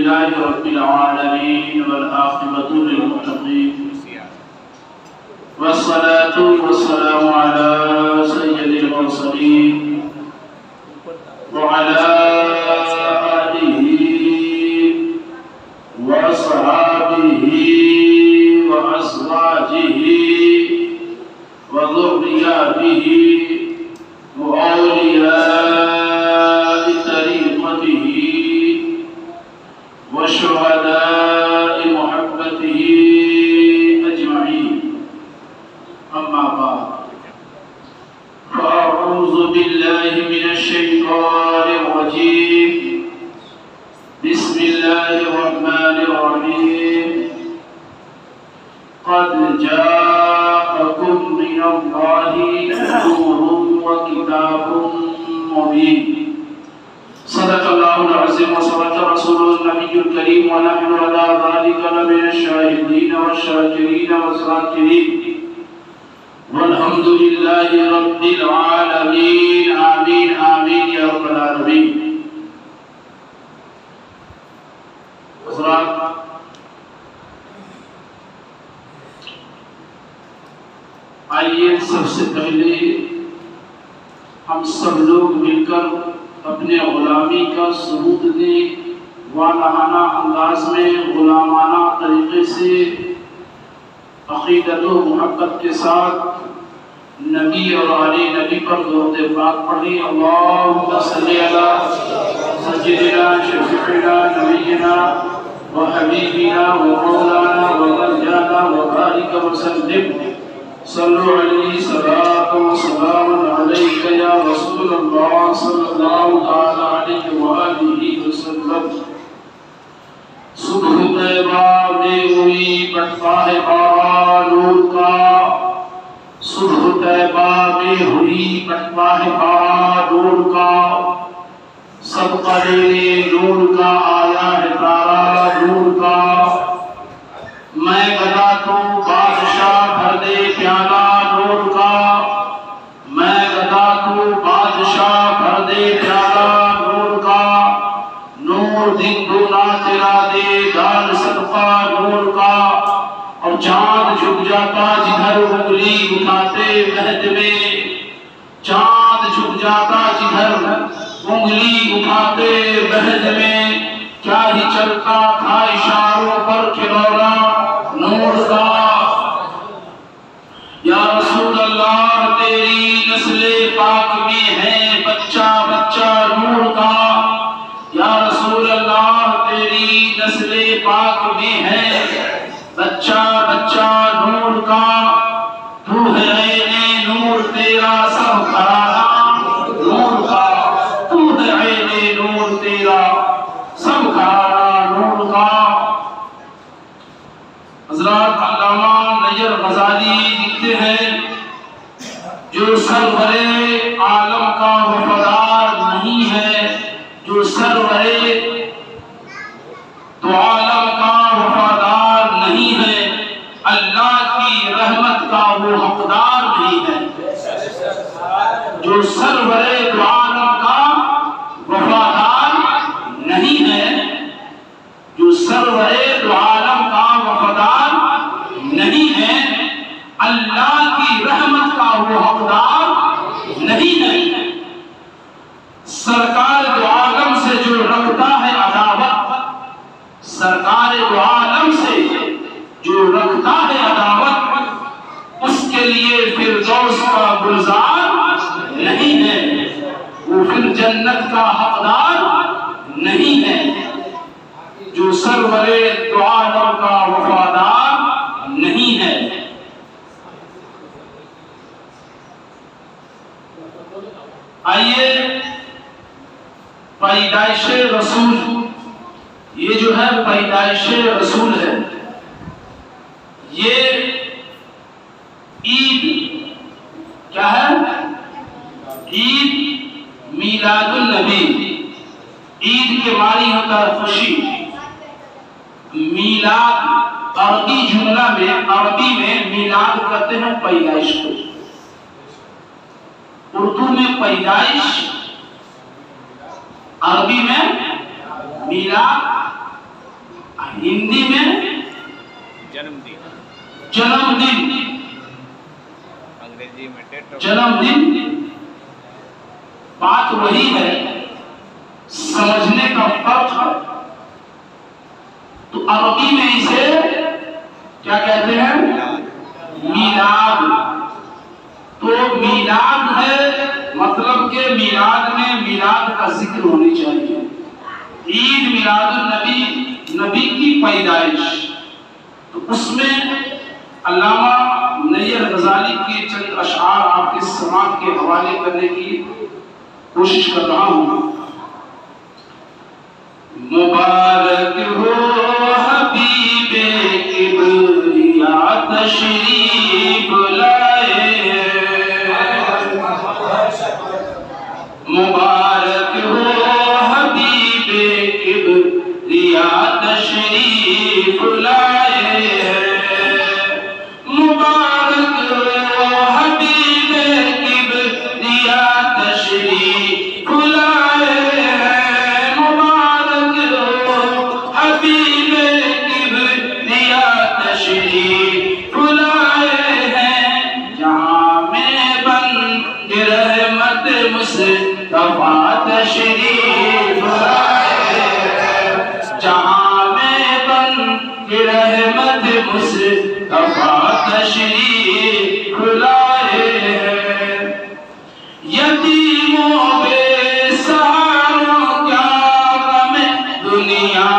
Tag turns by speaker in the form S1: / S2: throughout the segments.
S1: अल्हम्दुलिल्लाहि रब्बिल आलमीन वल आक़िबतु लिल मुत्तक़ीन वस्सलातु वस्सलामु अला सय्यिदिल मुरसलीन व अला आलिहि व असहाबिहि व अज़वाजिहि व ज़ुर्रिय्यतिहि व औलियाइ तरीक़तिहि व शुहदाइ मुहब्बतिहि अजमईन। अम्मा बाद फ़अऊज़ु बिल्लाहि मिनश शैतानिर रजीम। बिस्मिल्लाहिर रहमानिर रहीम। क़द जाअकुम मिनल्लाहि नूरुन व किताबुन मुबीन। सदक़ल्लाहुल अज़ीम व सदक़ रसूलुन नबियुल करीम व नहनु अला ज़ालिका लमिनश शाहिदीन व शाकिरीन व ज़ाकिरीन वल्हम्दुलिल्लाहि रब्बिल आलमीन। आमीन आमीन या रब्बल आलमीन। हज़रात, आइए सबसे पहले हम सब लोग मिलकर अपने गुलामी का सबूत दें, वालाना अंदाज में गुलामाना तरीके से अक़ीदत व मोहब्बत के साथ नबी और आले नबी पर दुरूद पाक पढ़ें। अल्लाहुम्मा सल्लि अला सय्यिदिना शफ़ीइना नबीना व हबीबिना व मौलाना व मरजाना व बारिक व सल्लिम। सल्लु अलैहि सलातो व सलामुन अलैका या रसूलल्लाह सल्लल्लाहु तआला अलैहि व आलिहि वसल्लम। सुबह तैबा में हुई बटवाह बारा नूर का, सुबह तैबा में हुई बटवाह बारा नूर का, सबका लेने नूर का आया है तारा नूर का। मैं गदा तू बादशाह भर दे प्याला नूर का, मैं गदा तू बादशाह भर दे प्याला नूर का। नूर दिन दूना तेरा दे दान सदका नूर का। और चांद झुक जाता जिधर उंगली उठाते महद में, चांद झुक जाता जिधर उंगली उठाते महद में। क्या ही चलता था इशारों पर खिलौना नूर का। या रसूल अल्लाह तेरी नस्ले पाक में है बच्चा बच्चा नूर का। या रसूल अल्लाह तेरी नस्ले पाक में है बच्चा बच्चा नूर का। तू है ऐने नूर तेरा सब घराना नूर का, तू है ऐने नूर तेरा सब घराना नूर का। हज़रत अल्लामा नजर गज़ाली लिखते हैं, जो सरवरे आलम का वफादार नहीं है, जो सरवरे तो आलम का वफादार नहीं है, अल्लाह की रहमत का वो हकदार नहीं है। जो सरवरे तो आलम का वफादार नहीं है, जो सरवरे तो आलम का वफादार नहीं है, अल्लाह की रहमत का वो हकदार नहीं है। सरकार दो आलम से जो रखता है अदावत, सरकार दो आलम से जो रखता है अदावत, उसके लिए फिरदौस का गुलजार नहीं है, वो फिर जन्नत का हकदार नहीं है। जो सरवरे दो आलम का वफादार नहीं है। आइए पैदाइश रसूल, ये जो है पैदाइश रसूल है, ये ईद क्या है? ईद मीलादुन नबी। ईद के मानी होता है खुशी। मीलाद अरबी जुमला में, अरबी में मीलाद कहते हैं पैदाइश को। उर्दू में पैदाइश, अरबी में मीलाद, हिंदी में
S2: जन्मदिन,
S1: जन्मदिन,
S2: अंग्रेजी में डेट ऑफ
S1: जन्मदिन। बात वही है, समझने का फर्क है। तो अरबी में इसे क्या कहते हैं? मीलाद। तो मीलाद है, मतलब के मीलाद में मीलाद का जिक्र होनी चाहिए। ईद मिलादुन नबी, नबी की पैदाइश। तो उसमें अल्लामा नैयर गजाली के चंद अशआर आपके समाज के हवाले करने की कोशिश कर रहा हूं। मुबारक हो हबीबे किबरिया तशरीफ लाए, मुबारक हो हबीबे किबरिया तशरीफ लाए, मुबारक हो हबीबे किबरिया तशरीफ लाए, मुबारक हो हबीबे किबरिया तशरीफ लाए हैं। जहां में बन के रहमत मुस्तफा तशरीफ लाए, जहां में बन के रहमत मुस्तफा तशरीफ लाए हैं। यतीमों बेसहारों क्या गम दुनिया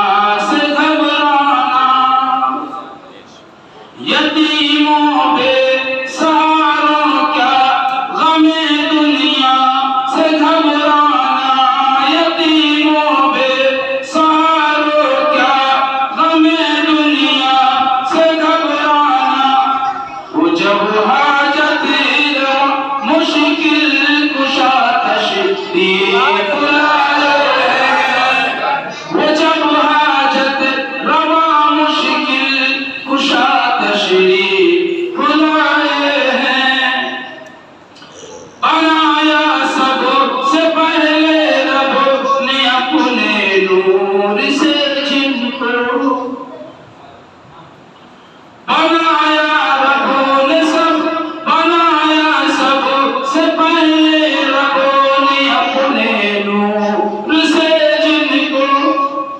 S1: से घबराना, यतीमों बेसहारों क्या गम दुनिया से घबराना, यतीमों बेसहारों क्या गम दुनिया से घबराना। वो जब हाजत मुश्किल कुशा तशरीफ लाए, वो जब हाजत रवा मुश्किल कुशा तशरीफ लाए हैं। बनाया सबसे पहले रब ने अपने नूर से जिनको, बनाया रब ने सब, बनाया सबसे पहले रब ने अपने नूर से जिनको,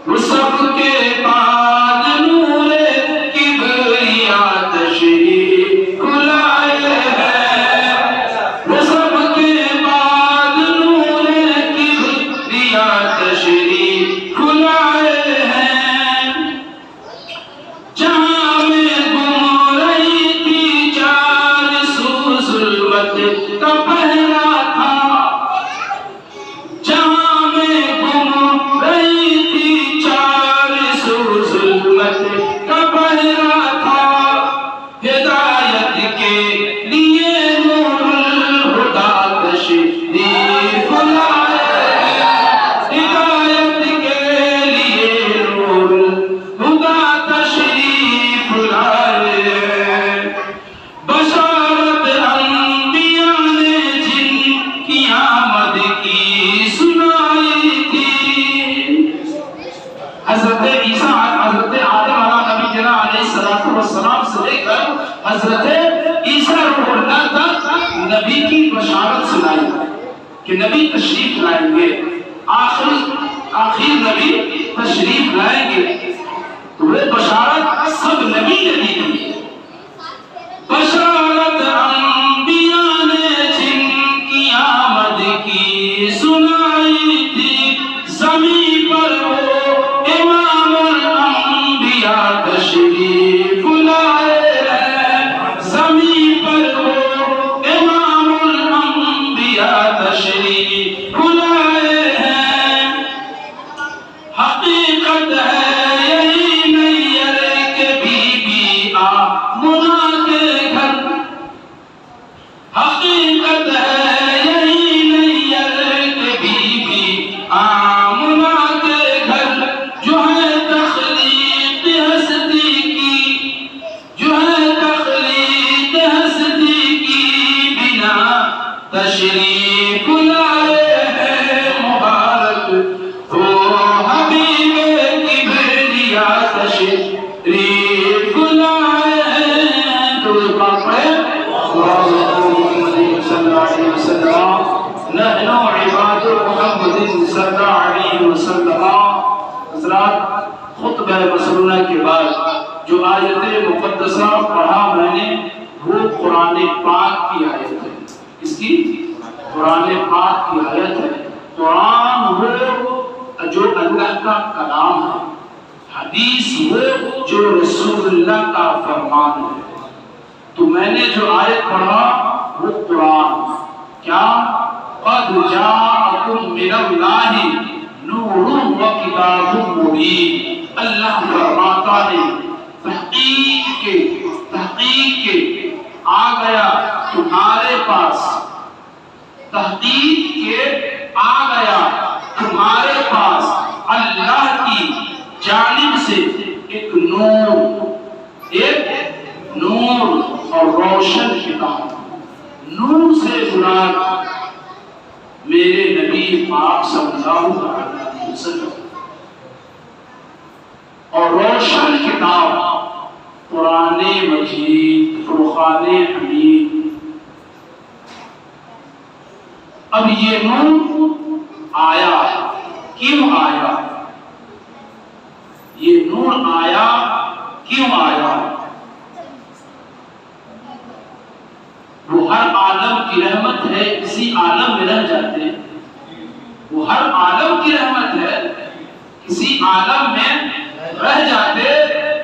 S1: वो सबके बाद नूरे किबरिया तशरीफ लाए हैं, वो सबके बाद नूरे किबरिया तशरीफ लाए हैं। जहां में घूम रही थी चार सू जुल्मत का पहरा था, जहां में घूम रही थी चार सू जुल्मत का पहरा था। हिदायत के लिए नूरुल हुदा तशरीफ लाए, हिदायत के लिए नूरुल हुदा तशरीफ लाए। बशारत अंबिया ने जिनकी आमद की सुनाई थी, हजरत ईसा, हजरत आदम नबी जना अलैहिस्सलातु वस्सलाम से लेकर हजरत ईसा रूहुल्लाह तक नबी की बशारत सुनाई कि नबी तशरीफ लाएंगे, आखिर नबी तशरीफ लाएंगे। तो वे बशारत सब नबी ने दी थी। बशारत अंबिया ने जिनकी आमद की सुनाई थी, ज़मीं पर वो इमामुल अंबिया तशरीफ लाए हैं, ज़मीं पर वो इमामुल अंबिया तशरीफ लाए हैं। हकीकत है यही नैयर के बीबी आमुना के घर, हकीकत है यही नैयर के बीबी आमुना के घर, जो है तखलीक हस्ती की, जो है तखलीक हस्ती की बिना तशरीफ लाए हैं। मुबारक हो हबीबे किबरिया तशरीफ खुतबा मसनूना के बाद जो आयत मुक़द्दसा पढ़ा मैंने वो कुरान पाक की आयत है। इसकी कुरान पाक की आयत है। कुरान वो जो अल्लाह का कलाम है, हदीस वो जो रसूलुल्लाह का फरमान है। तो मैंने जो आयत पढ़ा वो कुरान क्या क़द जाअकुम मिनल्लाहि नूरुन व किताबुम मुबीन। अल्लाह फरमाता है तहक़ीक़ के आ गया तुम्हारे पास, तहक़ीक़ के आ गया तुम्हारे पास अल्लाह की जानिब से एक नूर और रोशन किताब। नूर से मुराद मेरे नबी पाक सल्लल्लाहु अलैहि वसल्लम और रोशन किताब कुरान मजीद, फुरक़ान हमीद। अब ये नूर आया, क्यों आया? ये नूर आया क्यों आया? वो हर आलम की रहमत है, किसी आलम में रह जाते हैं। वो हर आलम की रहमत है, किसी आलम में रह जाते।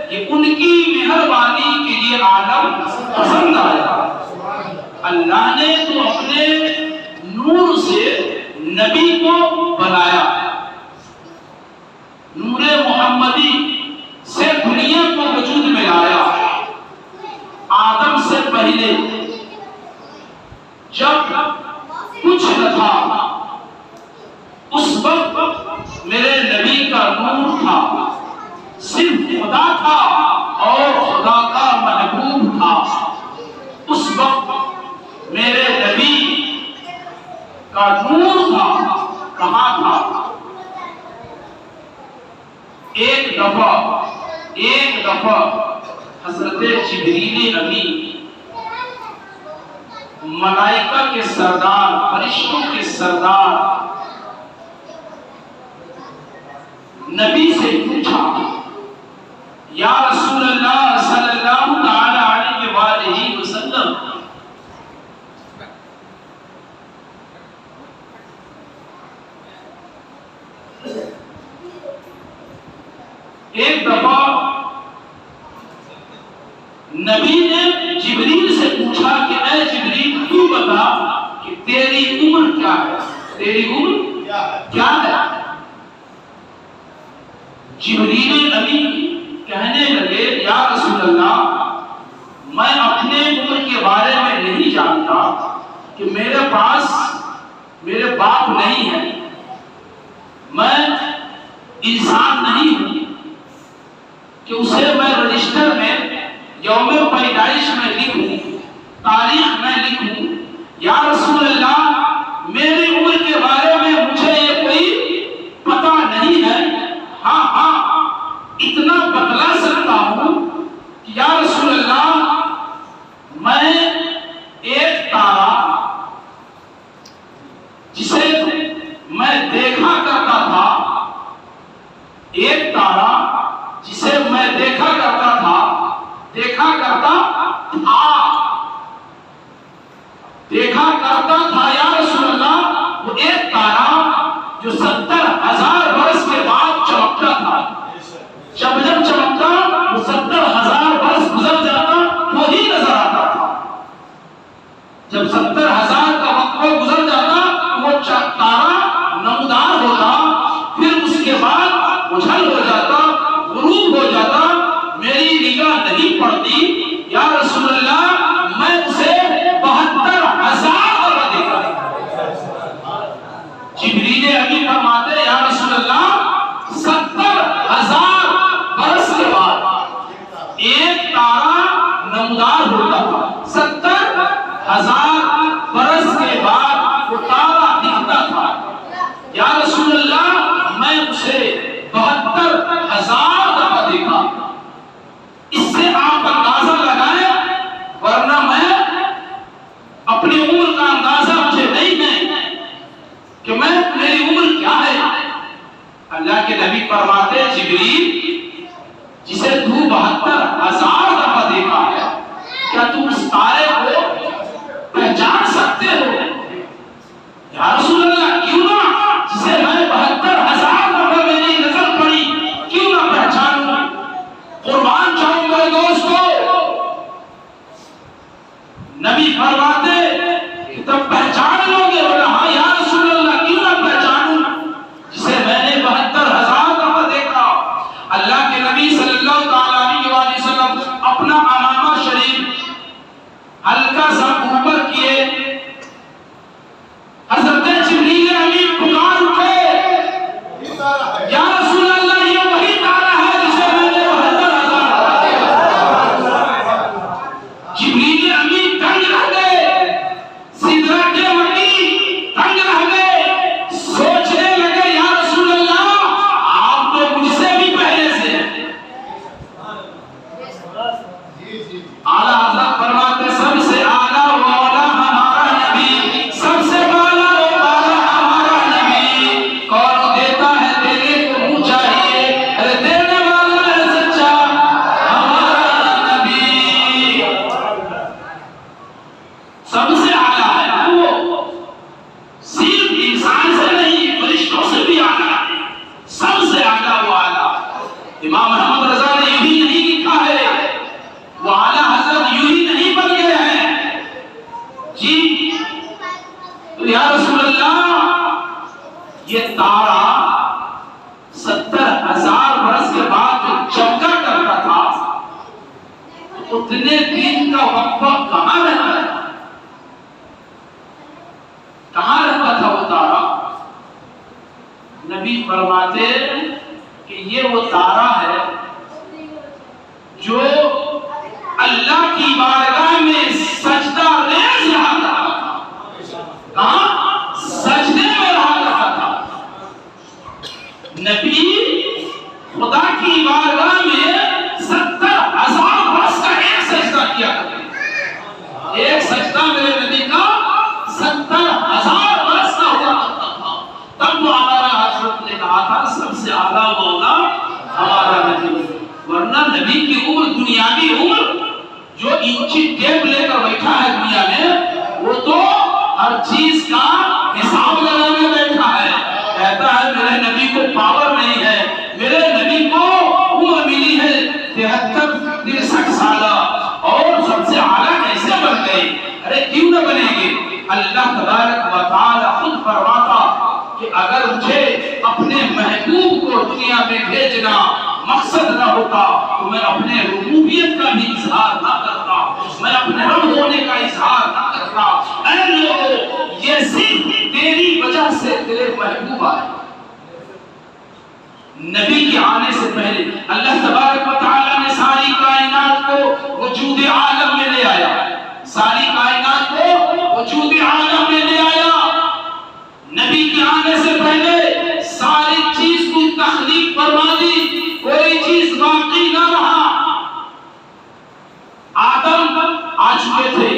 S1: ये उनकी मेहरबानी के लिए आलम पसंद आया। अल्लाह ने तो अपने नूर से नबी को बनाया, नूरे मोहम्मदी से दुनिया को वजूद में लाया। आदम से पहले जब कुछ न था उस वक्त मेरे नबी का नूर था, सिर्फ खुदा था और खुदा का महबूब था। उस वक्त मेरे नबी का नूर था, कहाँ था? एक दफा हजरत जिब्रील अमीन मलाइका के सरदार, फरिश्तों के सरदार नबी से पूछा, या रसूल अल्लाह सल्लल्लाहु तआला अलैहि वसल्लम, एक दफा नबी ने जिब्रील से पूछा कि ऐ जिब्रील तू बता कि तेरी उम्र क्या है, तेरी उम्र क्या है? जिब्रील नबी कहने लगे, या रसूल अल्लाह, मैं अपने उम्र के बारे में नहीं जानता कि मेरे पास मेरे बाप नहीं है, मैं इंसान नहीं हूं कि उसे मैं रजिस्टर में यौमे पैदाइश में लिखूं, तारीख में लिखूं। या रसूल अल्लाह, मेरी उम्र के बारे में मुझे ये कोई पता नहीं है। हाँ, इतना बतला सकता हूं कि या रसूल अल्लाह, मैं एक तारा जिसे मैं देखा करता था, एक तारा जिसे मैं देखा करता था या रसूल अल्लाह, वो एक तारा जो 70,000 वर्ष के बाद चमकता था। जब चमकता वो 70,000 वर्ष गुजर जाता तो ही नजर आता था। जब 70,000 का वक्त गुजर जाता वो तारा नमदार होता, फिर उसके बाद उछल हो जाता, गुरूब हो जाता, मेरी निगाह नहीं पड़ती। या रसूल अल्लाह, मैं उसे 72,000 दफा देखा। जिब्रील अमीन फरमाते, या रसूल अल्लाह, 70,000 बरस के बाद एक तारा नमदार होता था। 70,000 बरस के बाद वो तारा दिखता था। या रसूल अल्लाह, मैं उसे 72,000 दफा देखा। इससे आप अंदाजा लगाएं, वरना मैं तुम उस तारे को पहचान सकते हो? या रसूल अल्लाह, क्यों ना, जिसे मैं 72,000 दफा मेरी नजर पड़ी, क्यों ना पहचानूं? कुर्बान जाऊं मेरे दोस्तों। नबी फरमाते तब पहचान लोगे? बोला हाँ या रसूल अल्लाह, क्यों ना पहचानूं, जिसे मैंने 72,000 दफा देखा। अल्लाह के नबी सल्लल्लाहु अलैहि वसल्लम अपना अमामा शरीफ हल्का सा ऊपर किए, हज़रत जिब्रील अमीन पुकार उठे, या रसूल अल्लाह, ये वही तारा है जिसे मैंने 72,000 जिब्रील अमीन तंग रह गए, सिदरा के वली तंग रह गए, सोचने लगे या रसूल अल्लाह, आप तो मुझसे भी पहले से हैं। आला हज़रत फरमाते सबसे आला मौला हमारा नबी, सबसे बाला वाला हमारा नबी। कौन देता है देने को मुँह चाहिए, अरे देने वाला है सच्चा हमारा नबी। सबसे आला है वो, सिर्फ इंसान से नहीं, फरिश्तों से भी आला है, सबसे आला वो आला। इमाम अहमद रजा ने यही नहीं लिखा है, वो आला हजरत यूं ही नहीं बन गए हैं जी। तो या रसूल अल्लाह, ये तारा 70,000 बरस के बाद जो चमका करता था, उतने दिन का वक्फा कहां रहता था? कहां रहता था वो तारा? नबी फरमाते कि ये वो तारा है जो अल्लाह की बारगाह में सजदा रेज़ रहा था। कहां? सजदे में रहा था। नबी खुदा की बारगाह में 70,000 बरस का एक सजदा किया करते। एक सजदा मेरे नबी का 70,000 बरस का हुआ करता था। तब तो हमारा हजरत ने कहा था सबसे आला मौला हमारा नबी। वरना नबी की उम्र, दुनियावी उम्र, जो इंची टेप लेकर बैठा है दुनिया में, वो तो हर चीज का हिसाब लगाने बैठा है। कहता है मेरे नबी को पावर नहीं है, मेरे नबी को उम्र मिली है 73-63 साल, और सबसे आला कैसे बन गए? अरे क्यों न बनेंगे? अल्लाह तबारक व तआला खुद फरमाता कि अगर मुझे अपने महबूब को दुनिया में भेजना मकसद न होता तो मैं अपने रुबूबियत का भी इजहार ना करता, मैं अपने रब होने का इजहार ना करता। ऐ लोगों, ये सिर्फ तेरी वजह से तेरे महबूब आए। नबी के आने से पहले अल्लाह तबारक व तआला ने सारी कायनात को वजूद आलम में ले आया, सारी कायनात को वजूद आलम में ले आया। नबी के आने से पहले सारी चीज को तख्लीक फरमा दी, कोई चीज बाकी ना रहा। आदम आ चुके थे,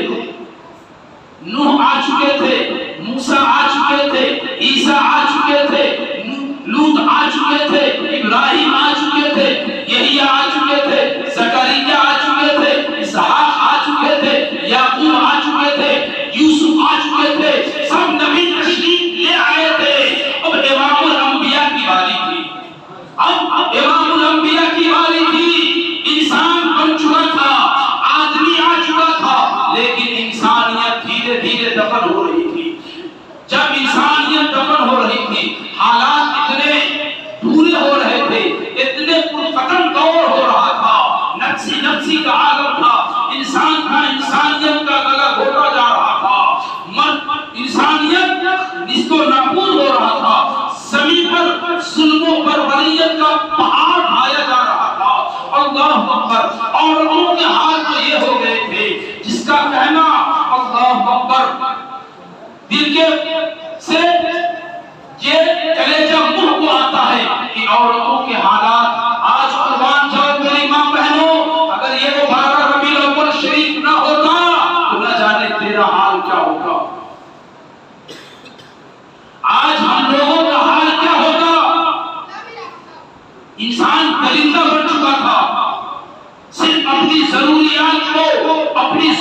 S1: नूह आ चुके थे, मूसा आ चुके थे, ईसा आ चुके थे, लूत आ चुके थे, इब्राहिम आ चुके थे, यहिया आ चुके थे, ज़करिया आ चुके थे, इसहाक आ चुके थे, याकूब आ चुके थे, यूसुफ आ चुके थे। सब नबी तशरीफ ले आए थे। अब इमामुल अंबिया की बारी थी, अब इमामुल अंबिया की बारी थी। इंसान बन चुका था, आदमी आ चुका था, लेकिन इंसानियत धीरे धीरे दफन हो रही थी। जब इंसानियत दफन हो रही थी, हालात इतने बुरे हो रहे थे, इतने पुरफतन दौर हो रहा था, नफ्सी नफ्सी का आलम था, इंसान का इंसानियत का गला घोटा जा रहा था, इंसानियत निस्तो नाबूद हो रहा था, ज़मीन पर जुल्मों पर वलीयत का पहाड़ ढाया जा रहा था। अल्लाह अकबर। और उनके हाथ तो ये हो गए थे जिसका कहना अल्लाह अकबर दिल के से ये कलेजा मुंह को आता है कि औरतों के हालात आज कुर्बान जाओ मेरी मां बहनों, अगर ये मुबारक रबीउल अव्वल शरीफ ना होता तो न जाने तेरा हाल क्या होगा। आज हम लोगों का हाल क्या होगा? इंसान दरिंदा बन चुका था, सिर्फ अपनी जरूरियात को, अपनी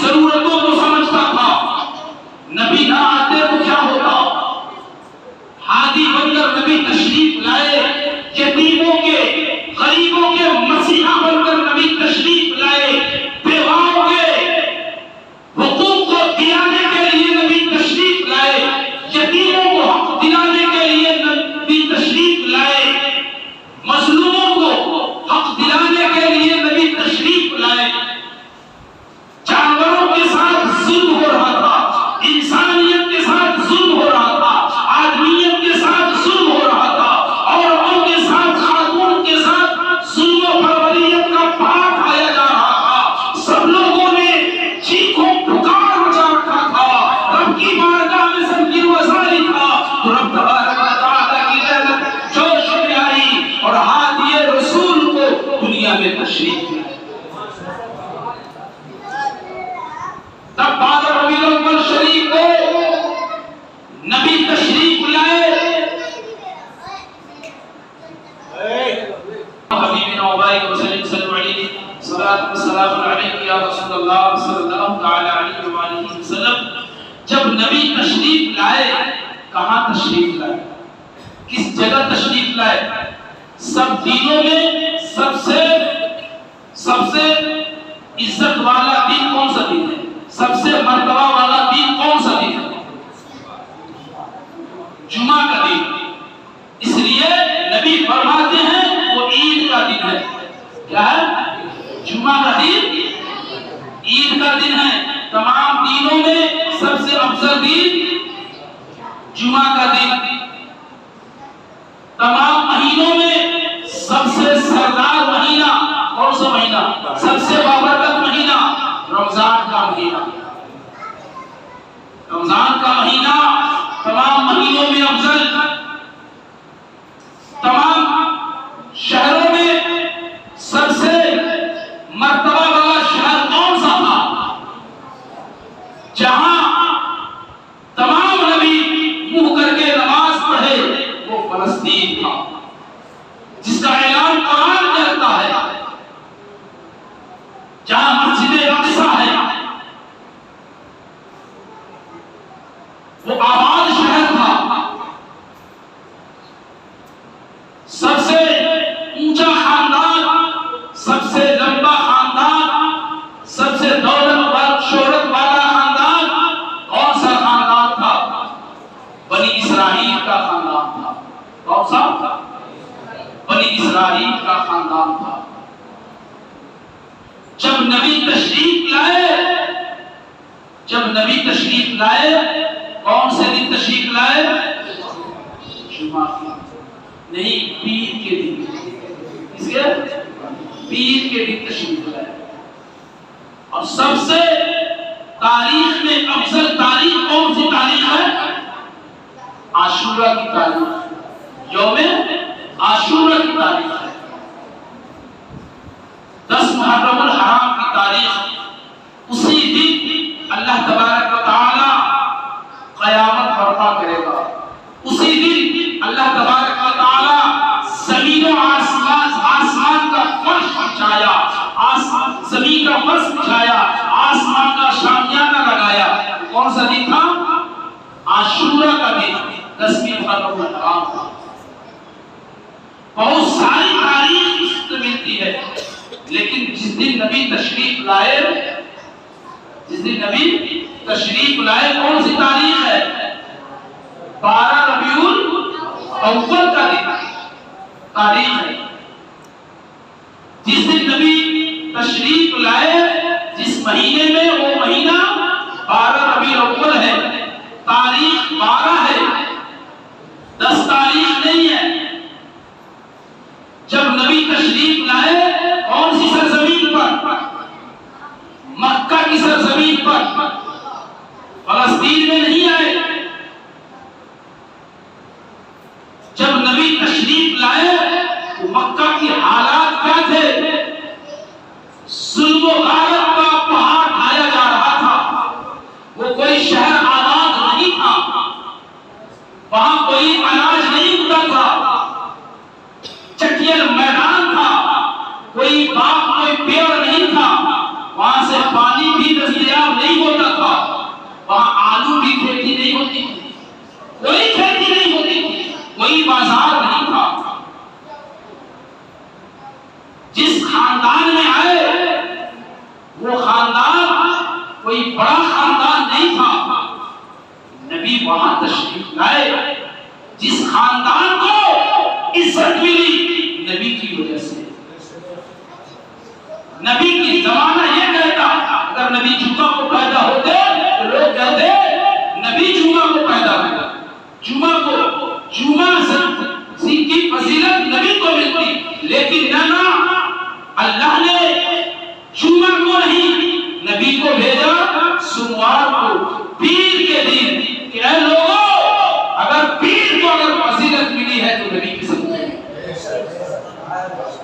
S1: अलैहि वसल्लम जब नबी तशरीफ लाए, कहां तशरीफ लाए, किस जगह तशरीफ लाए? सब दीनों में सबसे इज्जत वाला दिन कौन सा दिन है? सबसे मर्तबा वाला दिन कौन सा दिन है? जुमा का दिन। इसलिए नबी फरमाते हैं वो ईद का दिन है। क्या है? जुमा का दिन ईद का दिन है। तमाम दिनों में सबसे अफजल दिन जुमा का दिन। तमाम महीनों में सबसे सरदार महीना कौन सा महीना? सबसे बाबरकत महीना रमजान का महीना। रमजान का महीना तमाम महीनों में अफजल। तमाम शहरों में सबसे मर्तबा वाला शहर कौन सा था? जहां तमाम नबी मुंह करके नमाज पढ़े वो फलस्तीन था, जिसका ऐलान कुरान करता है। जहां मस्जिद अक्सा है वो आबाद शहर था। सबसे ऊंचा खानदान, सबसे लंबा खानदान, सबसे दौलत शोहरत वाला खानदान कौन सा खानदान था? बनी इसराइल का खानदान था। कौन सा? बनी इसराइल का खानदान था। जब नबी तशरीफ लाए, कौन से दिन तशरीफ लाए? जुमा नहीं, पीर के दिन। किसके? पीर के दिन तशरीफ लाए। और सबसे तारीख में अफजल तारीख कौन सी तारीख है? आशूरा की तारीख। यौमे आशूरा की तारीख है। 10 मुहर्रमुल हराम की तारीख। उसी दिन अल्लाह तबारक व तआला क़यामत बर्पा करेगा। उसी दिन अल्लाह तबारक व तआला ज़मीन और आसमान का फर्श बिछाया, ज़मीन का फर्श बिछाया, आसमान का शामियाना लगाया। कौन सा दिन था? आशूरा का दिन, 10वीं मुहर्रमुल हराम था। बहुत सारी तारीख इससे मिलती है, लेकिन जिस दिन नबी तशरीफ लाए कौन सी तारीख है? 12 रबीउल अव्वल का दिन तारीख है। जिस दिन नबी तशरीफ लाए, जिस महीने में, वो महीना 12 रबीउल अव्वल है। तारीख 12 है, 10 तारीख नहीं है। जब नबी तशरीफ लाए कौन सी सरजमीन पर? मक्का की सरजमीन पर, फलस्तीन में नहीं आए। जब नबी तशरीफ लाए तो मक्का की हालात क्या थे? जुल्म व गारत का पहाड़ ढाया जा रहा था। वो कोई शहर आबाद नहीं था, वहां कोई अनाज नहीं उगता था, चटियल मैदान था, कोई बाग, कोई पेड़ नहीं था, वहां से पानी भी दस्तयाब नहीं होता था, वहां आलू की खेती नहीं होती थी, कोई खेती नहीं होती थी, कोई बाजार नहीं था। जिस खानदान में आए वो खानदान कोई बड़ा खानदान नहीं था। नबी वहां तशरीफ लाए, जिस खानदान को इज्जत मिली नबी की वजह से। नबी की जमाना ये कहता, अगर नबी जुमा को पैदा होते तो लोग कहते नबी जुमा को पैदा हुआ। जुमा की फजीलत नबी को मिलती, लेकिन ना, अल्लाह ने जुमा को नहीं, नबी को भेजा सोमवार को, पीर के दिन, कि ऐ लोगों, अगर पीर को अगर फजीलत मिली है तो नबी की सबके,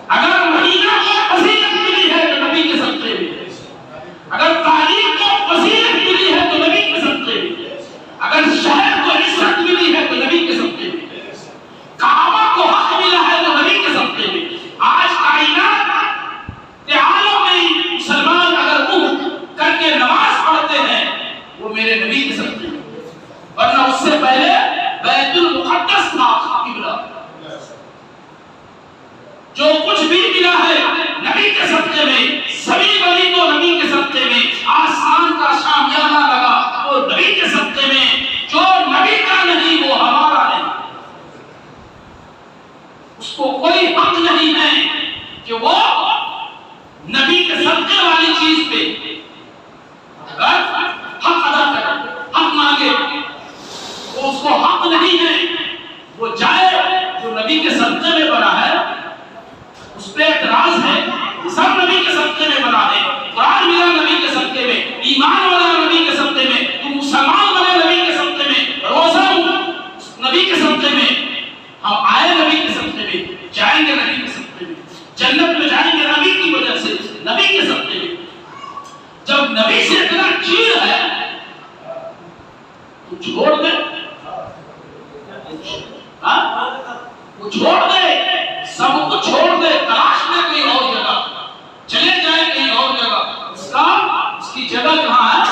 S1: अगर महीना को फजीलत मिली है तो नबी के सबके, अगर तारीख को फजीलत मिली है तो नबी के सबके, अगर शहर को इज्जत मिली है तो नबी के सबके, काबा को हक मिला है तो नबी के सबके। आज कायनात के आलम में मुसलमान अगर मुंह करके नमाज पढ़ते सबसे पहले बैतुल मुक़द्दस था किबला। जो कुछ भी मिला है नबी के सदक़े में, सभी वली तो नबी के सदक़े में, आसमान का शामियाना लगा तो नबी के सदक़े में, जो नबी का नहीं वो हमारा नहीं, उसको कोई हक नहीं है कि वो नबी के सदक़े वाली चीज पे अगर हक अदा करे, हक मांगे, वो उसको हक नहीं है। वो जाए जो नबी के सदक़े में बना है उस पे एतराज है, सब नबी के सदक़े में बना है, कुरान मिला नबी के सदक़े में, ईमान वाला नबी के सदक़े में, तुम मुसलमान बने नबी के सदक़े में, रोज़ा नबी के सदक़े में, हम आए नबी के सदक़े में, जाएंगे नबी के सदक़े में, जन्नत में जाएंगे नबी की वजह से, नबी के सदक़े में। जब नबी से इतना चीड़ है तो छोड़ दे, वो छोड़ दे, सब कुछ छोड़ दे, तलाश ले कहीं और जगह, चले जाए कहीं और जगह, उसकी जगह कहाँ है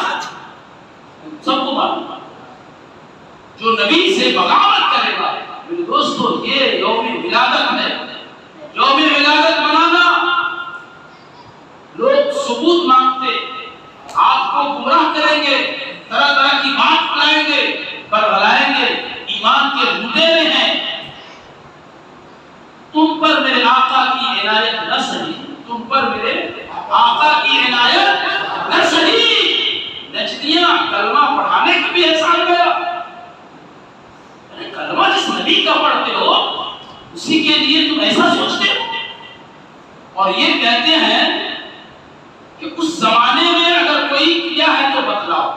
S1: सबको मालूम है। जो नबी से बगावत करेगा, मेरे दोस्तों ये यौम विलादत है। यौम विलादत मनाना, लोग सबूत मांगते, आपको गुमराह करेंगे, तरह तरह की बात फैलाएंगे, बरगलाएंगे, ईमान के लुटेरे हैं। तुम पर मेरे आका की इनायत न सही, तुम पर मेरे आका की इनायत न सही। नजदियां कलमा पढ़ाने का भी एहसान गया, कलमा जिस नबी का पढ़ते हो उसी के लिए तुम ऐसा सोचते हो। और ये कहते हैं कि उस जमाने में अगर कोई किया है तो बतलाओ।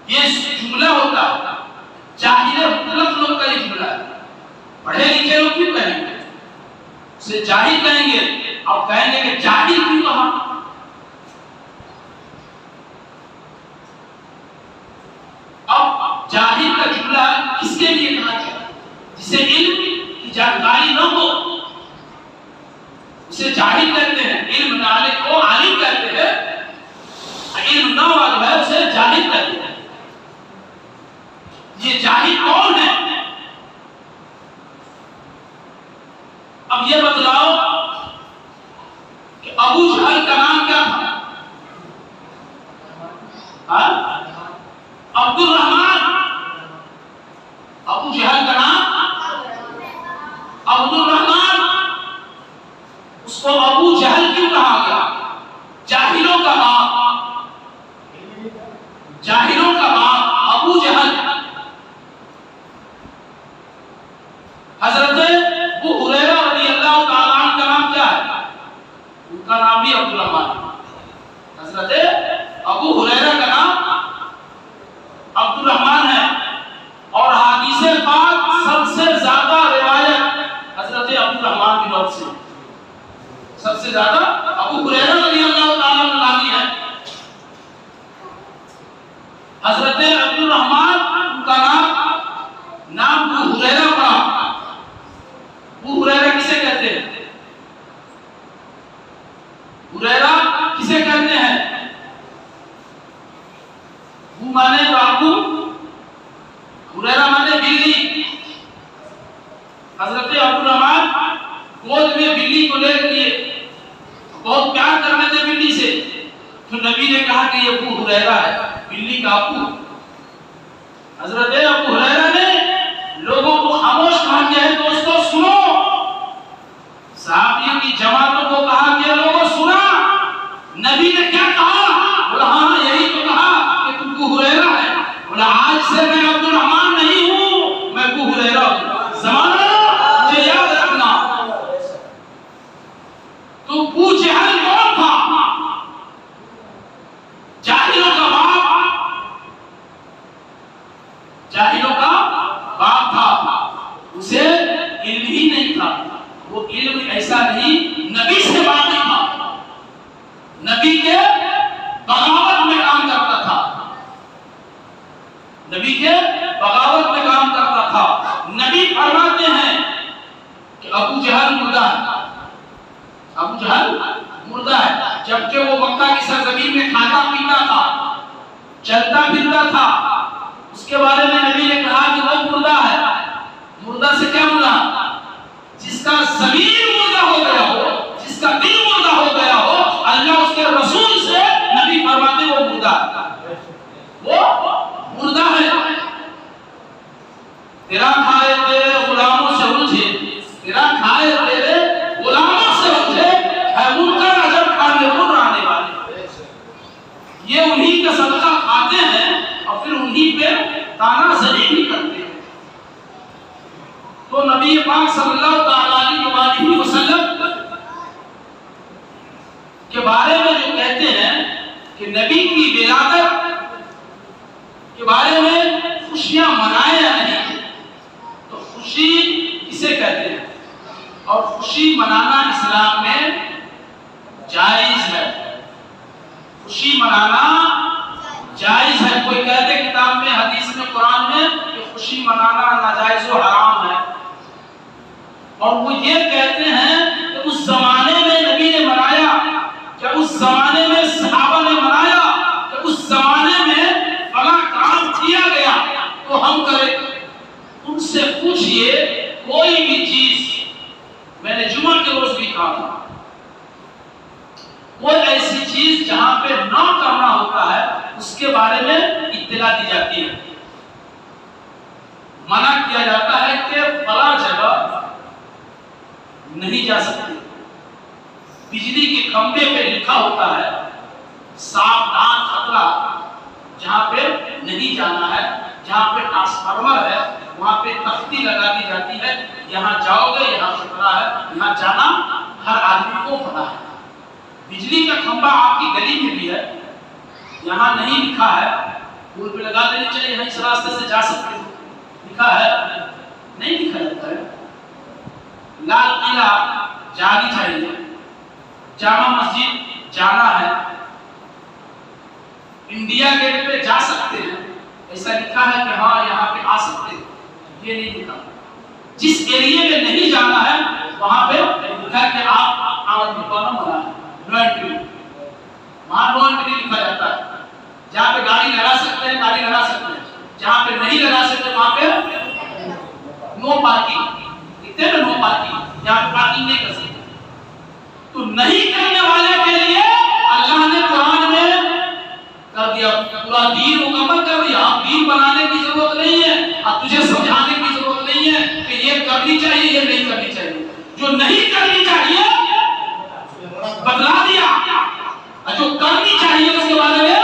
S1: ये जुमला होता है, जाहिल मुतलक लोग का ये जुमला है। पढ़े लिखे लोग क्यों कहेंगे, उसे जाहिल कहेंगे, अब कहेंगे कि जाहिल क्यों कहा। अब जाहिल का जुमला किसके लिए कहा जाए, जिसे इल्म की जानकारी न हो उसे जाहिल कहते हैं। इल्म वाले को आलिम कहते हैं, इल्म न वाला है उसे जाहिल कहते हैं। ये जाहिल कौन है? अब ये बतलाओ कि अबू जहल का नाम क्या था? अब्दुल रहमान। अबू जहल का नाम अब्दुल रहमान। उसको अबू जहल क्यों कहा गया? जाहिलों का बाप, जाहिलों का बाप अबू जहल। हजरत अबू हुरैरा रज़ियल्लाहु ताला अन्हु का नाम क्या है? उनका नाम भी अब्दुल रहमान। हजरत अबू हुरैरा का नाम अब्दुल रहमान है। और हदीसे पाक सबसे ज्यादा रिवायत हजरत अब्दुल रहमान बिन औफ से, सबसे ज्यादा अबू हुरैरा रज़ियल्लाहु ताला अन्हु रावी है। हजरत अब्दुल रहमान उनका नाम अबू हुरैरा पड़ा। अबू हुरैरा किसे कहते हैं? हुरैरा किसे कहते हैं? वो माने बाबू, हुरैरा माने बिल्ली। हजरत अब्दुल रहमान गोद में बिल्ली को ले लिए, बहुत प्यार करने थे बिल्ली से, तो नबी ने कहा कि ये अबू हुरैरा है, बिल्ली का अबू। हजरत अबू हुरैरा ने लोगों को खामोश कहा कि है दोस्तों सुनो, सहाबियों की जमातों को कहा कि लोगों सुना, नबी ने क्या कहा? बोला हाँ यही तो कहा कि तुम अबू हुरैरा है। बोला आज से मैं अब्दुल रहमान नहीं हूँ, मैं अबू हुरैरा हूँ। ज़माना मुझे याद रखना। तो अबू जहल कौन था? जाहिलों का बाप, जाहिलों का बाप था। उसे इल्म ही नहीं था। वो इल्म ऐसा नहीं, नबी से वाकिफ था, नबी के बगावत में काम करता था, नबी के बगावत में काम करता था। नबी फरमाते हैं कि अबू जहल मुर्दा है, अबू जहल मुर्दा है, जबकि वो मक्का की सरजमीन में खाता पीता था, चलता फिरता था, उसके बारे में नबी ने कहा कि वो मुर्दा है। मुर्दा से क्या मुर्दा? जिसका ज़मीर मुर्दा हो गया हो, जिसका दिल मुर्दा हो गया हो, अल्लाह उसके रसूल से नबी फरमाते वो मुर्दा है, वो मुर्दा है। तेरा खाए तेरे गुलामों से उलझे, तेरा खाए तेरे गुलामों से उलझे, है मुनकर अजब खाने मुर्र आने वाले। ये उन्हीं का सदका खाते हैं और फिर उन्हीं पे तानाज़नी भी करते हैं। तो नबी पाक सल्लल्लाहु अलैहि वसल्लम के बारे में जो कहते हैं कि नबी की विलादत के बारे में खुशियां मनाए या नहीं, तो खुशी किसे कहते हैं? और खुशी मनाना इस्लाम में जायज है। खुशी मनाना जायज है। कोई कहते किताब में, हदीस में, कुरान में कि खुशी मनाना नाजायज और हराम है, और वो ये कहते हैं कि उस जमाने में नबी ने मनाया, क्या उस जमाने में सहाबा ने मनाया, कि उस जमाने में फला काम किया गया तो हम करें। उनसे पूछिए कोई भी चीज, मैंने जुमा के रोज भी कहा था, कोई ऐसी चीज जहां पे ना करना होता है उसके बारे में इत्तला दी जाती है। मना किया जाता है कि फला जगह नहीं जा सकते। बिजली के खंभे पे लिखा होता है सावधान खतरा, जहां पे नहीं जाना है, जहां पे ट्रांसफार्मर है वहां पे तख्ती लगा दी जाती है, यहाँ जाओगे यहाँ खतरा है, यहाँ जाना हर आदमी को पता है। बिजली का खंभा आपकी गली में भी है, यहाँ नहीं लिखा है, पुल पे लगा देनी चाहिए, यहाँ इस रास्ते से जा सकते हो, लिखा है? नहीं लिखा जाता है। लाल किला जानी चाहिए, जामा मस्जिद जाना है, इंडिया गेट पे जा सकते हैं, ऐसा लिखा है कि हाँ यहाँ पे आ सकते हैं, ये नहीं लिखा। जिस एरिया में नहीं जाना है वहां पे लिखा है कि आप आमद कौन मना है, नो एंट्री, वहां नो एंट्री लिखा जाता है। जहाँ पे गाड़ी लगा सकते हैं गाड़ी लगा सकते हैं, जहाँ पे नहीं लगा सकते वहां पे नो पार्किंग, इतने में नो पार्किंग, यहाँ पे पार्किंग नहीं कर सकते। तो नहीं करने वाले के लिए अल्लाह ने कुरान में कर दिया, पूरा दीन मुकम्मल कर दिया। अब दीन बनाने की जरूरत नहीं है, अब तुझे समझाने की जरूरत नहीं है कि ये करनी चाहिए ये नहीं करनी चाहिए। जो नहीं करनी चाहिए बतला दिया, और जो करनी चाहिए उसके बारे में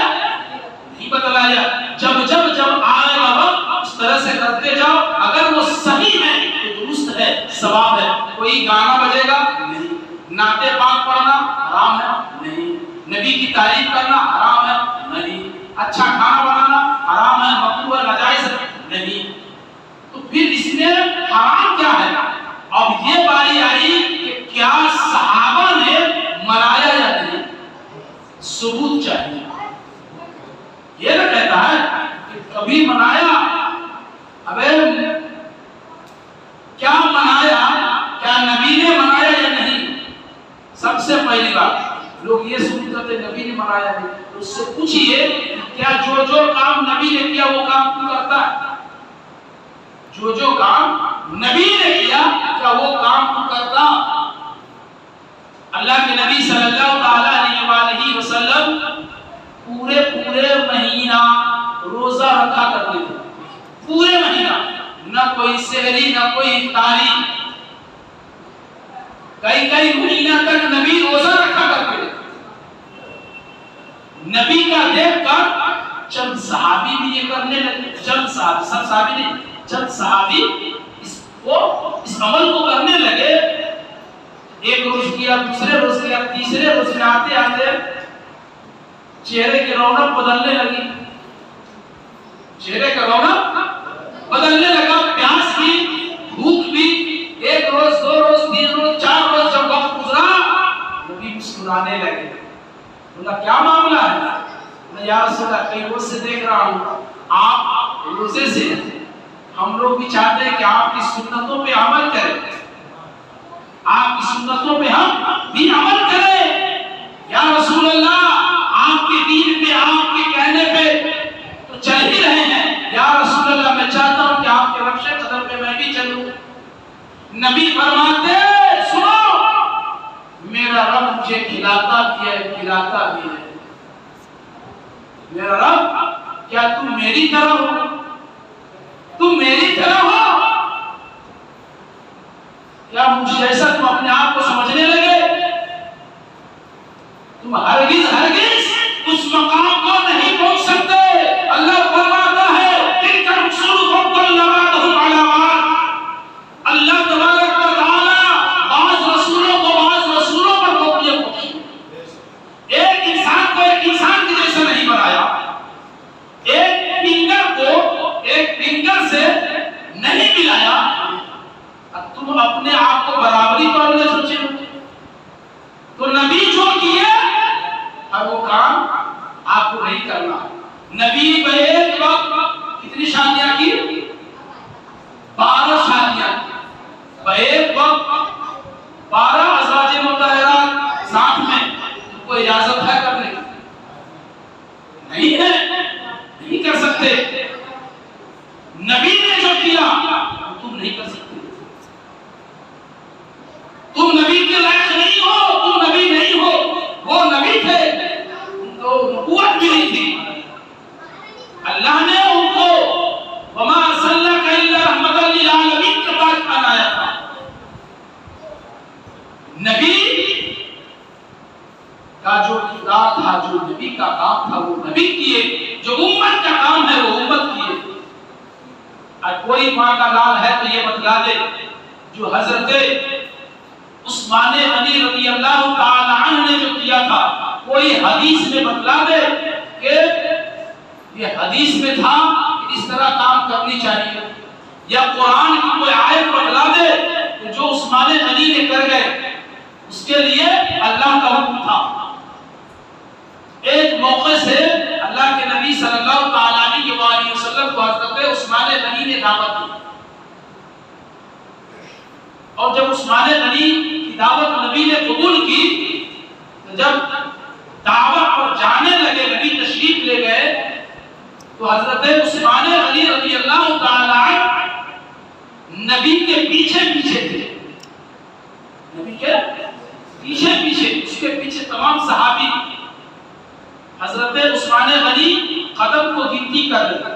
S1: नहीं बतलाया। जब जब जब आएगा वक्त उस तरह से करते जाओ, अगर वो सही है तो दुरुस्त है, सवाब है। कोई गाना बजेगा नहीं, नाते पाक पढ़ना हराम है नहीं, नबी की तारीफ करना हराम है नहीं, अच्छा खाना बनाना हराम है, मकरूह है, नाजायज है नहीं। तो फिर इसमें हराम क्या है? अब ये बारी आई कि क्या सहाबा ने मनाया या नहीं, सबूत चाहिए। ये ना कहता है कि कभी मनाया, अबे क्या मनाया, क्या नबी ने मनाया या नहीं? सबसे पहली बात लोग ये सुनते नबी ने मनाया नहीं, तो उससे पूछिए क्या जो जो काम नबी ने किया वो काम तू करता है? जो जो काम नबी ने किया क्या वो काम तू करता? अल्लाह के नबी सल्लल्लाहु अलैहि वसल्लम पूरे पूरे महीना रोजा रखा करते थे, पूरे महीना, न कोई सहरी न कोई इफ्तारी, कई कई महीना तक नबी रोजा रखा करते थे। नबी का देखकर चंद सहाबी भी ये करने लगे, चंद सहाबी, सब सहाबी नहीं, चंद सहाबी इस अमल को करने लगे। एक रोज किया, दूसरे रोज किया, तीसरे रोज में आते आते चेहरे की रौनक बदलने लगी, चेहरे का रौनक बदलने लगा, प्यास भी, भूख भी। एक रोज, दो रोज, तीन रोज, चार रोज जब वक्त गुजरा, नबी मुस्कुराने लगे। बोला क्या मामला है? मैं या रसूल अल्लाह कई रोज से देख रहा हूँ आप रोजे से, हम लोग भी चाहते हैं कि आपकी सुन्नतों पे अमल करें, आपकी सुन्नतों पे हम भी अमल करें। या रसूल अल्लाह आपके दीन पे, आपके कहने पे मेरा रब क्या तुम मेरी तरह हो? तुम मेरी तरह हो? क्या मुझ जैसा तुम अपने आप को समझने लगे? तुम हरगिज हरगिज उस मकाम को नहीं पहुंच सकते। अल्लाह फरमाता है तिलका रुसूल फद्दलना बअदहुम अला बअद। अल्लाह तबारक व तआला बाज़ रसूलों को बाज़ रसूलों पर फौकियत बख्शी। एक इंसान को एक इंसान के जैसा नहीं बनाया, एक फिंगर से नहीं मिलाया। अब तुम अपने आप को बराबरी तो नहीं सोचे। तो नबी जो किए अब वो काम आपको नहीं करना। नबी एक वक्त कितनी शादियां की? 12 शादियां। एक वक्त 12 अज़वाज मुतहहरात साथ में। तुमको इजाजत है करने की? नहीं है, नहीं कर सकते। नबी ने जो किया तुम नहीं कर सकते। तुम नबी के लायक नहीं हो, तुम नबी नहीं हो। वो नबी थे, उनको नबूवत मिली थी। अल्लाह ने उनको वमा अर्सलनाका इल्ला रहमतल लिल आलमीन के पास बनाया था। नबी का जो किरदार था, जो नबी का काम था, वो नबी किए। जो उम्मत का काम है वो उम्मत किए। और कोई मां का लाल है तो ये बतला दे जो हजरत उस्मान गनी रज़ी अल्लाह ताला अन्हु ने जो किया था, कोई हदीस में बतला दे कि ये हदीस में था कि इस तरह काम करनी चाहिए, या कुरान की कोई आयत बतला दे कि जो उस्मान गनी ने कर गए उसके लिए अल्लाह का हुक्म था। एक मौके से अल्लाह के नबी सल्लल्लाहु अलैहि वसल्लम को हज़रत उस्मान गनी ने दावत दी। और जब उस्मान गनी की दावत नबी ने कबूल की तो जब दावत पर जाने लगे, नबी तशरीफ ले गए, तो हजरत उस्मान गनी रज़ी अल्लाह ताला नबी के पीछे पीछे थे। नबी के पीछे पीछे, उसके पीछे तमाम सहाबी। हजरत उस्मान गनी कदम को गिनती कर रहे।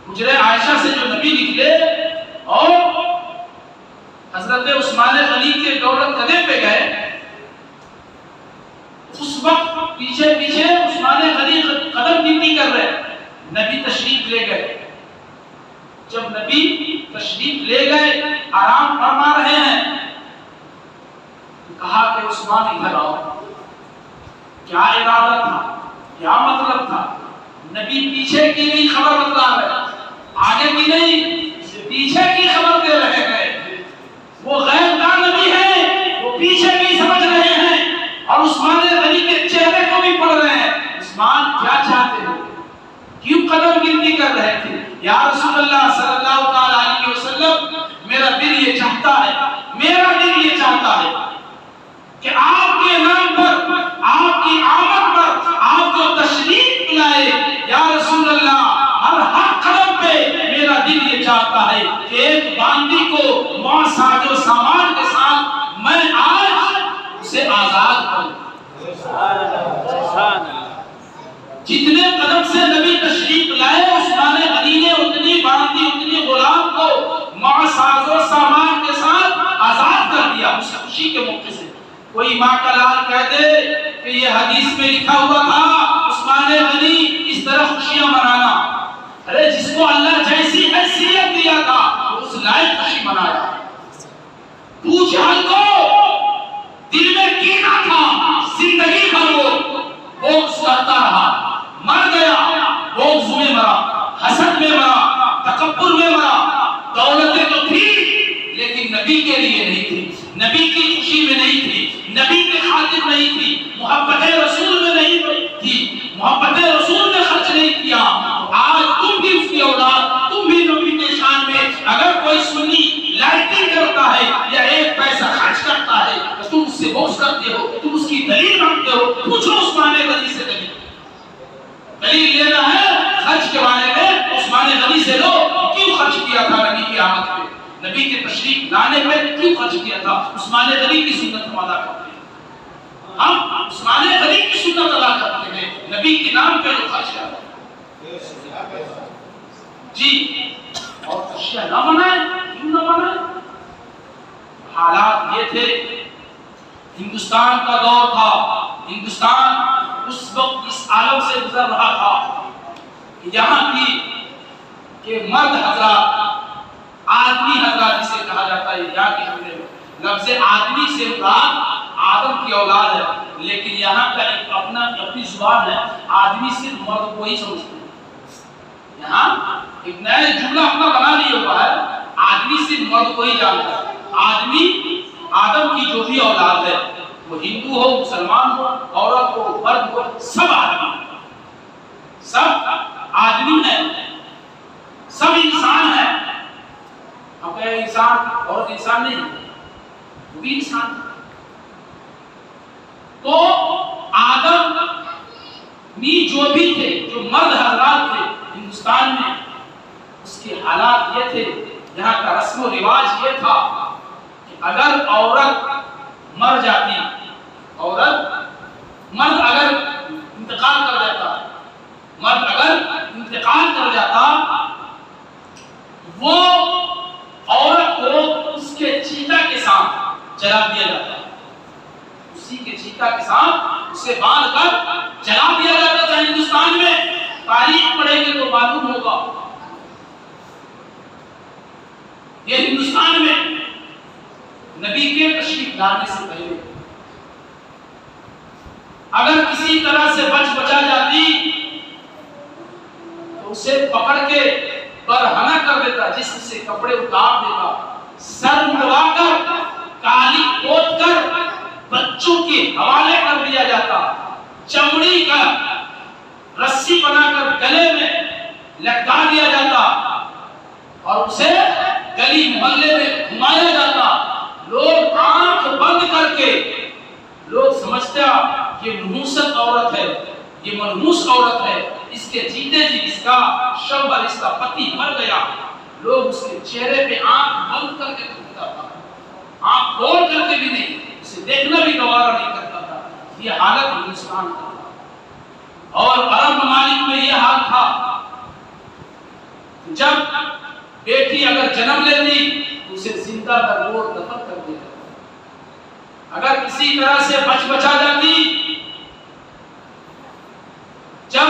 S1: हुजरे आयशा से जो नबी निकले और हजरत उस्मान गनी के दौलत कदे पे गए, उस वक्त पीछे पीछे उस्मान गनी कदम गिनती कर रहे। नबी तशरीफ ले गए। जब नबी तशरीफ ले गए, आराम फरमा रहे हैं, तो कहा कि उस्मान इधर आओ। क्या इरादा था, क्या मतलब था? नबी पीछे की भी खबर बता रहे, आगे की नहीं, पीछे की खबर दे रहे हैं। वो गैरदार नबी है, वो पीछे भी समझ रहे हैं और उस्मान गनी के चेहरे को भी पढ़ रहे हैं। उस्मान क्या चाहते हो, क्यों कदम गिनती कर रहे थे? या रसूलल्लाह सल्लल्लाहु अलैहि वसल्लम, मेरा दिल ये चाहता है, मेरा दिल ये चाहता है कि आपके नाम पर, आपकी आमद पर आप जो तशरीफ लाए, या रसूलल्लाह, हर कदम पे मेरा दिल ये चाहता है कि एक बांदी को साजो सामान के साथ मैं आज उसे आजाद करूं। जितने कदम से नबी तशरीफ लाए, उस्मान गनी ने उतनी बांदी, उतनी गुलाम को साजो सामान के साथ आजाद कर दिया। उस खुशी के मौके से कोई माँ का लाल कह दे कि ये हदीस में लिखा हुआ था उस्मान गनी इस तरह खुशियां मनाना। अरे जिसको अल्लाह जैसी हैसियत दिया था उस लायक खुशी मनाया। पूछ हमको दिल में कीना था, जिंदगी भर वो करता रहा, मर गया, बोझ में मरा, हसद में मरा, तकब्बुर में मरा। दौलतें तो थी लेकिन नबी के लिए नहीं थी, नबी की खुशी में नहीं थी, नबी के खातिर नहीं थी, मोहब्बत रसूल में नहीं थी, मोहब्बत रसूल ने खर्च नहीं किया। आज तुम भी उसकी औलाद, तुम भी नबी के शान में अगर कोई सुन्नी लाइटिंग करता है या एक पैसा खर्च करता है तो तुम उससे बोझ करते हो, तुम उसकी दलील मांगते हो। पूछो उस्मान गनी से, दलील लेना है खर्च के बारे में, उस्मान गनी से लो, क्यों खर्च किया था नबी की आमद पे, नबी के तशरीफ लाने पे क्यों खर्च किया था। उस्मान गनी की सुन्नत हम अदा करते हैं। हम उस्मान गनी की सुन्नत अदा करते हैं, नबी के नाम पे जो खर्च करते हैं जी। और अशिया ना बनाए, क्यों ना बनाए? हालात ये थे, हिंदुस्तान का दौर था, हिंदुस्तान उस वक्त इस आलम से गुजर रहा था कि यहाँ की के मर्द हजरात, आदमी हजरात जिसे कहा जाता है, यहाँ के हमने लफ्ज़ आदमी से मुराद आदम की औलाद है, लेकिन यहाँ का एक अपनी जुबान है, आदमी सिर्फ मर्द को ही समझते हैं। यहाँ एक नया जुमला अपना बना लिया हुआ है, आदमी सिर्फ मर्द को ही जानता है। आदमी आदम की जो भी औलाद है, वो हिंदू हो, मुसलमान हो, औरत हो, मर्द हो, सब आदमी है, सब इंसान है। अब इंसान औरत इंसान नहीं, वो भी इंसान। तो आदम नी जो भी थे, जो मर्द हजरात थे हिंदुस्तान में, उसके हालात ये थे, यहाँ का रस्म रिवाज ये था कि अगर औरत मर जाती, मर्द अगर इंतकाल कर जाता, वो औरत को उसके चीता के साथ जला दिया जाता, उसी के चीता के साथ उसे बांध कर जला दिया जाता था। हिंदुस्तान में तारीख पढ़ेंगे तो मालूम होगा, ये हिंदुस्तान में नबी के तशरीफ लाने से पहले अगर किसी तरह से बचा जाती तो उसे पकड़ के बरहना कर देता, जिससे कपड़े उतार देता, सर मुड़वाकर काली पोत कर बच्चों के हवाले कर दिया जाता, चमड़ी का रस्सी बनाकर गले में लटका दिया जाता और उसे गली मोहल्ले में घुमाया जाता। लोग आंख बंद करके लोग समझते ये नहुसत औरत है, ये मनहूस औरत है, इसके जीते जी इसका शव और इसका पति मर गया। लोग उसके चेहरे पे आंख बंद करके देखता था, आंख खोल करके भी नहीं, उसे देखना भी गवारा नहीं करता था। ये हालत हिंदुस्तान का था। और अरब ममालिक में यह हाल था, जब बेटी अगर जन्म लेती उसे जिंदा दरगोर दफन कर दिया जाता। अगर किसी तरह से बचा जाती, जब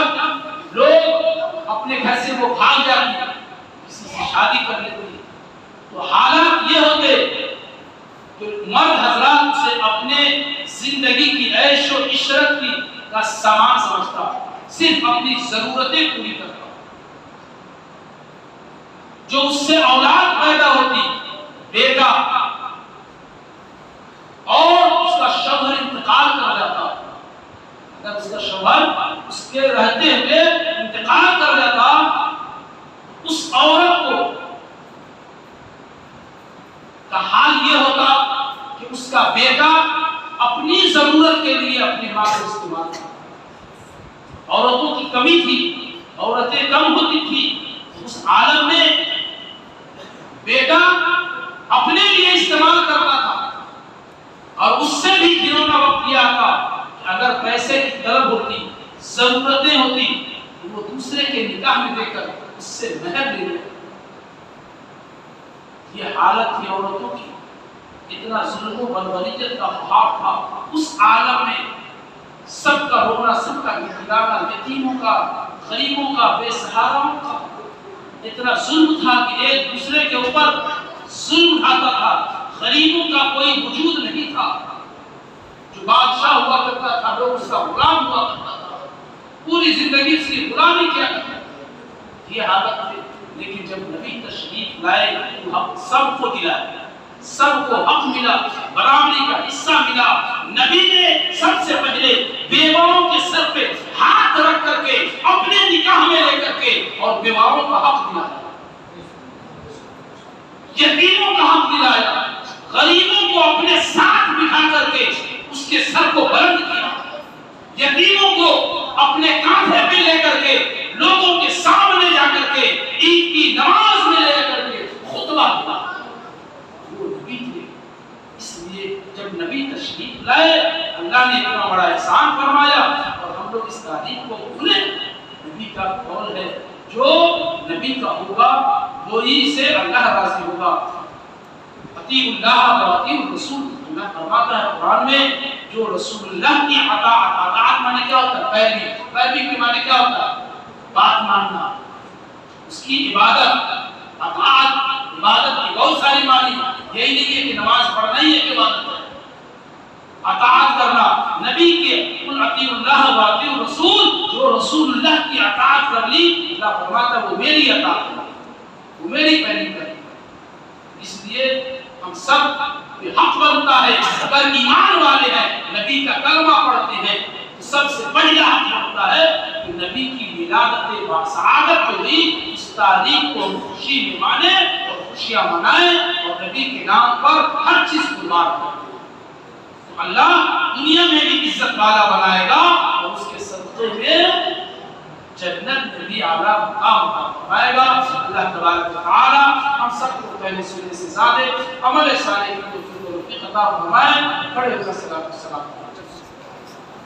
S1: लोग अपने घर से वो भाग जाती, किसी से शादी कर लेती, तो हालात ये होते कि मर्द हजरात से अपने जिंदगी की ऐश और इशरत की का सामान समझता, सिर्फ अपनी जरूरतें पूरी करता। जो उससे औलाद पैदा होती, बेटा, और उसका शौहर इंतकाल कर जाता, अगर उसका शौहर उसके रहते हुए इंतकाल कर जाता, उस औरत को का हाल ये होता कि उसका बेटा अपनी जरूरत के लिए अपनी मां को इस्तेमाल करता। औरतों की कमी थी, औरतें कम होती थी उस आलम में, बेटा अपने लिए इस्तेमाल करता था। और उससे भी घिनौना वक्त यह आता कि अगर पैसे की तलब होती, जरूरतें होती, तो वो दूसरे के निकाह में देकर उससे मेहर ले लेता। ये हालत थी औरतों की, इतना जुल्म बलबलियत का भाव था उस आलम में। सबका रोना, सबका गिड़गिड़ाना, यतीमों का, गरीबों का, बेसहाराओं का इतना जुल्म था कि एक दूसरे के ऊपर जुल्म उठाता था। गरीबों का कोई वजूद नहीं था। जो बादशाह हुआ करता था, लोग उसका गुलाम हुआ करता था, पूरी जिंदगी उसकी गुलामी किया करता था। ये हालत थी। लेकिन जब नबी तशरीफ लाए तो हम सबको दिलाया, सबको हक मिला, बराबरी का हिस्सा मिला। नबी ने सबसे पहले बेवाओं के सर पे हाथ रख करके अपने निकाह में लेकर के और बेवाओं का हक दिलाया, यतीमों का हक दिलाया, गरीबों को अपने साथ बिठा करके उसके सर को बुलंद किया, यतीमों को अपने कांधे पे लेकर के लोगों के सामने जाकर के ईद की नमाज में लेकर के खुतबा दिया। वो नबी थे। इसलिए जब नबी तशरीफ लाए, अल्लाह ने इतना बड़ा एहसान फरमाया और हम लोग इस तारीख को भूले। नबी का कौल है, जो नबी का होगा वही से अल्लाह राजी होगा। अतीउल्लाह व अतीउर रसूल, अल्लाह फरमाता है कुरान में, जो रसूलुल्लाह की अताअत माने क्या होता है? पैरवी के माने क्या होता है? बात मानना, उसकी इबादत। अताअत इबादत की बहुत सारी मानी, यही नहीं है कि नमाज पढ़ना ही एक इबादत है। अताअत करना नबी के, कुल अतीउल्लाह व अतीउर रसूल, जो रसूलुल्लाह की अताअत कर ली, अल्लाह फरमाता है वो मेरी अताअत है, वो मेरी पैरवी करेगी। इसलिए हम सब पे हक बनता है, अगर ईमान वाले हैं, नबी का कलमा पढ़ते हैं, तो सबसे पहला हक बनता है कि नबी की विलादत बासआदत जो हुई, इस तारीख को हम खुशी में माने और खुशियां मनाएं और नबी के नाम पर हर चीज कुर्बान करें। तो अल्लाह दुनिया में भी इज्जत वाला बनाएगा और उसके सदक़े में जन्नत में भी आला मुकाम फरमाएगा। अल्लाह तबारक व तआला हम सबको पहले सुनने से ज़्यादा अमल सालेह की तौफीक अता फरमाए। खड़े होकर सलात व सलाम